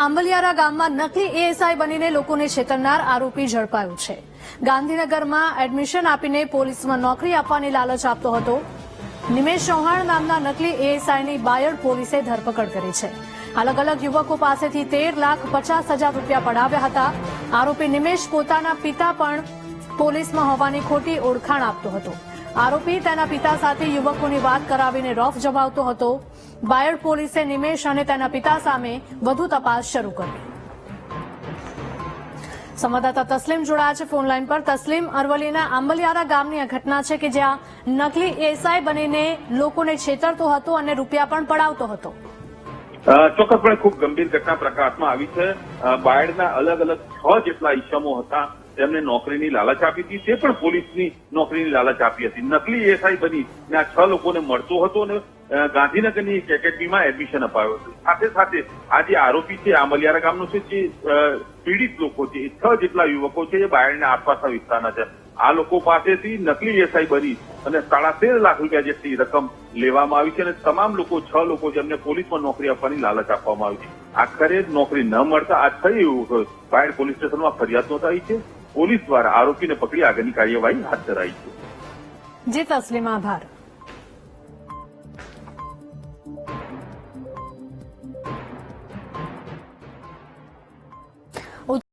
આંબલિયારા ગામમાં નકલી એએસઆઈ બનીને લોકોને છેતરનાર આરોપી ઝડપાયો છે. ગાંધીનગરમાં એડમિશન આપીને પોલીસમાં નોકરી આપવાની લાલચ આપતો હતો. નિમેશ ચૌહાણ નામના નકલી એએસઆઈની બાયડ પોલીસે ધરપકડ કરી છે. અલગ અલગ યુવકો પાસેથી 13,50,000 રૂપિયા પડાવ્યા હતા. આરોપી નિમેશ પોતાના પિતા પણ પોલીસમાં હોવાની ખોટી ઓળખાણ આપતો હતો. આરોપી તેના પિતા સાથે યુવકોની વાત કરાવીને રોફ જમાવતો હતો. બાયડ પોલીસે નિમેશ અને તેના પિતા સામે વધુ તપાસ શરૂ કરી. સંવાદદાતા તસ્લીમ જોડાયા છે ફોન લાઈન પર. તસ્લીમ, અરવલ્લીના આંબલિયારા ગામની આ ઘટના છે કે જ્યાં નકલી એએસઆઈ બનીને લોકોને છેતરતો હતો અને રૂપિયા પણ પડાવતો હતો. ચોક્કસપણે ખૂબ ગંભીર ઘટના પ્રકાશમાં આવી છે. બાયડના અલગ અલગ 6 જેટલા ઈસમો હતા. તેમને નોકરીની લાલચ આપી હતી, તે પણ પોલીસની નોકરીની લાલચ આપી હતી. નકલી એએસઆઈ બની આ 6 લોકોને મળતો હતો અને ગાંધીનગરની એક એકેડમીમાં એડમિશન અપાયો હતો. સાથે સાથે આ જે આરોપી છે આંબલિયારા ગામનો છે, જે પીડિત લોકો છે, 6 જેટલા યુવકો છે એ બાયડના આસપાસના વિસ્તારના છે. આ લોકો પાસેથી નકલી એએસઆઈ બની અને 13.5 લાખ રૂપિયા જેટલી રકમ લેવામાં આવી છે અને તમામ લોકો 6 લોકો છે એમને પોલીસમાં નોકરી આપવાની લાલચ આપવામાં આવી છે. આખરે નોકરી ન મળતા આ 6 યુવકો બાયડ પોલીસ સ્ટેશનમાં ફરિયાદ નોંધાઈ છે. પોલીસ દ્વારા આરોપીને પકડી આગળની કાર્યવાહી હાથ ધરાઈ છે. જી તસ્લીમ, આભાર.